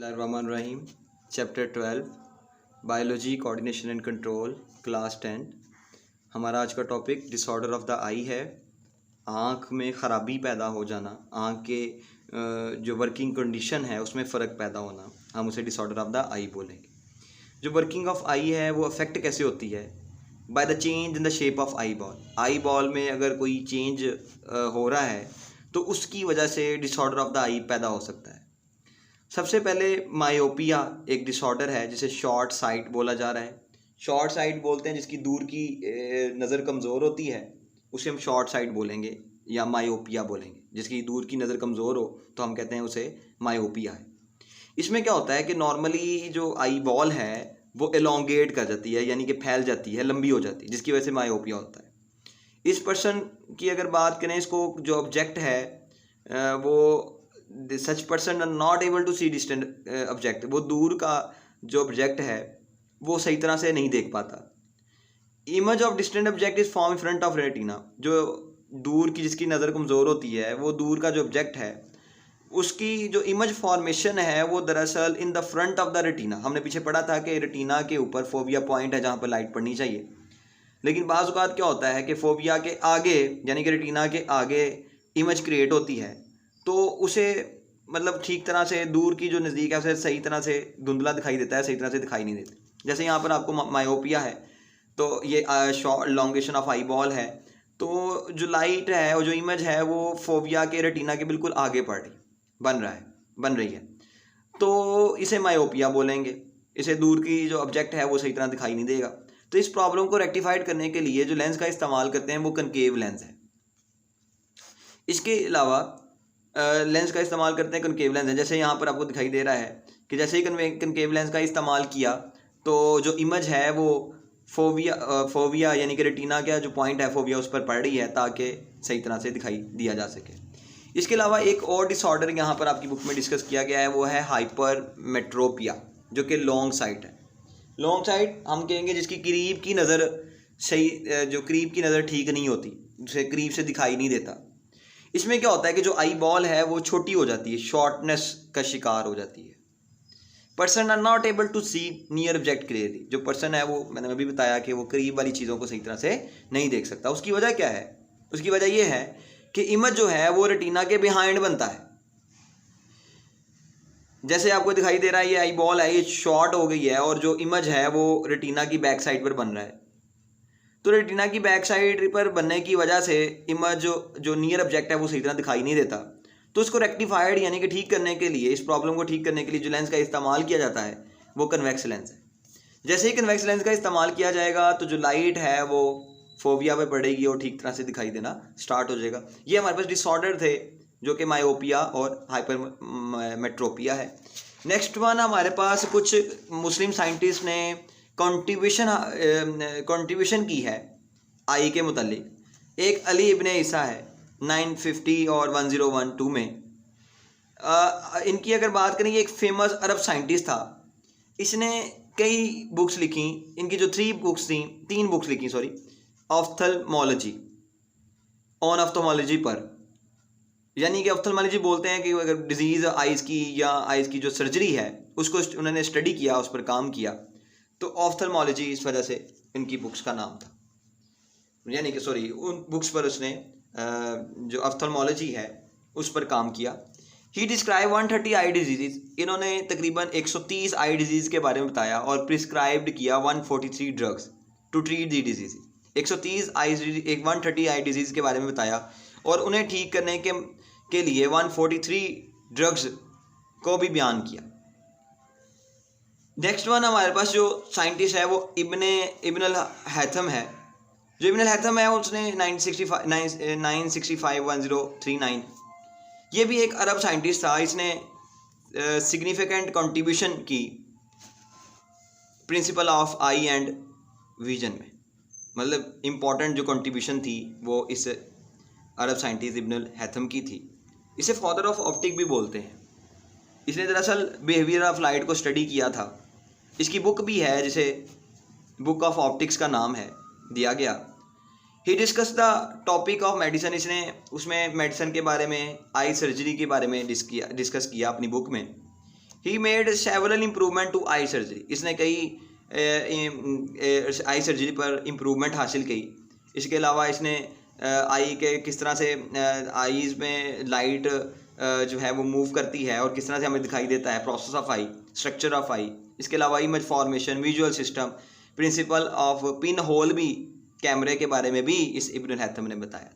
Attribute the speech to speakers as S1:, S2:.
S1: बिस्मिल्लाहिर्रहमानिर्रहीम। Chapter 12 biology coordination and control, class 10। हमारा आज का टॉपिक डिसऑर्डर ऑफ द आई है। आँख में ख़राबी पैदा हो जाना, आँख के जो वर्किंग कंडीशन है उसमें फ़र्क पैदा होना, हम उसे डिसऑर्डर ऑफ द आई बोलेंगे। जो वर्किंग ऑफ आई है वो अफेक्ट कैसे होती है? By the change in the shape of eye ball. Eye ball में अगर कोई चेंज हो रहा है तो उसकी वजह से डिसऑर्डर ऑफ द आई पैदा हो सकता है। सबसे पहले मायोपिया एक डिसऑर्डर है जिसे शॉर्ट साइट बोला जा रहा है। शॉर्ट साइट बोलते हैं जिसकी दूर की नज़र कमज़ोर होती है, उसे हम शॉर्ट साइट बोलेंगे या मायोपिया बोलेंगे। जिसकी दूर की नज़र कमज़ोर हो तो हम कहते हैं उसे मायोपिया है। इसमें क्या होता है कि नॉर्मली जो आई बॉल है वो एलोंगेट कर जाती है, यानी कि फैल जाती है, लंबी हो जाती है, जिसकी वजह से मायोपिया होता है। इस पर्सन की अगर बात करें, इसको जो ऑब्जेक्ट है वो such person are not able to see distant object. वो दूर का जो ऑब्जेक्ट है वो सही तरह से नहीं देख पाता। Image of distant object is form in front of retina. जो दूर की जिसकी नज़र कमज़ोर होती है वो दूर का जो ऑब्जेक्ट है उसकी जो इमेज फॉर्मेशन है वो दरअसल in the front of the retina. हमने पीछे पढ़ा था कि रेटिना के ऊपर फोविया पॉइंट है जहाँ पर लाइट पड़नी चाहिए, लेकिन बाज़ औक़ात क्या होता है कि फोविया के आगे यानी कि रेटिना के आगे इमेज क्रिएट होती है तो उसे मतलब ठीक तरह से दूर की जो नज़दीक है उसे सही तरह से धुंधला दिखाई देता है, सही तरह से दिखाई नहीं देती। जैसे यहाँ पर आपको मायोपिया है तो ये short elongation of eye ball है, तो जो लाइट है और जो इमेज है वो फोविया के रेटिना के बिल्कुल आगे बन रही है, तो इसे मायोपिया बोलेंगे। इसे दूर की जो ऑब्जेक्ट है वो सही तरह दिखाई नहीं देगा। तो इस प्रॉब्लम को रेक्टिफाइड करने के लिए जो लेंस का इस्तेमाल करते हैं वो कनकेव लेंस है। इसके अलावा लेंस का इस्तेमाल करते हैं कनकेव लेंस है। जैसे यहाँ पर आपको दिखाई दे रहा है कि जैसे ही कनकेव लेंस का इस्तेमाल किया तो जो इमेज है वो फोविया यानी कि रेटिना का जो पॉइंट है फोविया उस पर पड़ रही है ताकि सही तरह से दिखाई दिया जा सके। इसके अलावा एक और डिसऑर्डर यहाँ पर आपकी बुक में डिस्कस किया गया है, वो है हाइपरमेट्रोपिया, जो कि लॉन्ग साइट है। लॉन्ग साइट हम कहेंगे जिसकी करीब की नज़र सही, जो करीब की नज़र ठीक नहीं होती, जिसे करीब से दिखाई नहीं देता। इसमें क्या होता है कि जो आई बॉल है वो छोटी हो जाती है, शॉर्टनेस का शिकार हो जाती है। Person are not able to see near object clearly. जो पर्सन है वो मैंने अभी बताया कि वो करीब वाली चीज़ों को सही तरह से नहीं देख सकता। उसकी वजह क्या है? उसकी वजह ये है कि इमेज जो है वो रेटिना के बिहाइंड बनता है। जैसे आपको दिखाई दे रहा है ये आई बॉल है, ये शॉर्ट हो गई है और जो इमेज है वो रेटिना की बैक साइड पर बन रहा है। तो रेटिना की बैक साइड पर बनने की वजह से इमेज जो नियर ऑब्जेक्ट है वो सही तरह दिखाई नहीं देता। तो इसको रेक्टिफाइड यानी कि ठीक करने के लिए, इस प्रॉब्लम को ठीक करने के लिए जो लेंस का इस्तेमाल किया जाता है वो कन्वेक्स लेंस है। जैसे ही कन्वेक्स लेंस का इस्तेमाल किया जाएगा तो जो लाइट है वो फोविया पे पड़ेगी और ठीक तरह से दिखाई देना स्टार्ट हो जाएगा। ये हमारे पास डिसऑर्डर थे जो कि मायोपिया और हाइपरमेट्रोपिया है। नेक्स्ट वन हमारे पास कुछ मुस्लिम साइंटिस्ट ने कंट्रीब्यूशन की है आई के मुतालिक। एक अली इब्ने ईसा है 950 और 1012 में। इनकी अगर बात करें, ये एक फेमस अरब साइंटिस्ट था। इसने कई बुक्स लिखी। इनकी जो तीन बुक्स लिखी ऑफ्थल्मोलॉजी, ऑन ऑफ्थल्मोलॉजी पर, यानी कि ऑफ्थल्मोलॉजी बोलते हैं कि अगर डिजीज़ आइज़ की या आइज़ की जो सर्जरी है उसको उन्होंने स्टडी किया, उस पर काम किया, तो ऑफ्थल्मोलॉजी इस वजह से इनकी बुक्स का नाम था। यानी कि उन बुक्स पर उसने जो ऑफ्थल्मोलॉजी है उस पर काम किया। ही डिस्क्राइब 130 आई डिजीज़। इन्होंने तकरीबन 130 आई डिजीज़ के बारे में बताया और प्रिस्क्राइब्ड किया 143 drugs to treat the disease. 130 eye disease के बारे में बताया और उन्हें ठीक करने के लिए 143 ड्रग्स को भी बयान किया। नेक्स्ट वन हमारे पास जो साइंटिस्ट है वो इब्न अल हैथम है। जो इब्न अल हैथम है उसने 965 ये भी एक अरब साइंटिस्ट था। इसने सिग्निफिकेंट कंट्रीब्यूशन की principle of I and vision में, मतलब इम्पॉर्टेंट जो कंट्रीब्यूशन थी वो इस अरब साइंटिस्ट इब्न अल हैथम की थी। इसे फादर ऑफ ऑप्टिक भी बोलते हैं। इसने दरअसल बिहेवियर ऑफ लाइट को स्टडी किया था। इसकी बुक भी है जिसे बुक ऑफ ऑप्टिक्स का नाम है दिया गया। He discuss the topic of medicine. इसने उसमें मेडिसिन के बारे में, आई सर्जरी के बारे में डिस्कस किया अपनी बुक में। He made several improvement to eye surgery, इसने कई आई सर्जरी पर इम्प्रूवमेंट हासिल की। इसके अलावा इसने आई के किस तरह से आईज़ में लाइट जो है वो मूव करती है और किस तरह से हमें दिखाई देता है, process of eye, structure of eye. इसके अलावा image formation, visual system, principle of pinhole भी कैमरे के बारे में भी इस इब्न हैथम ने बताया।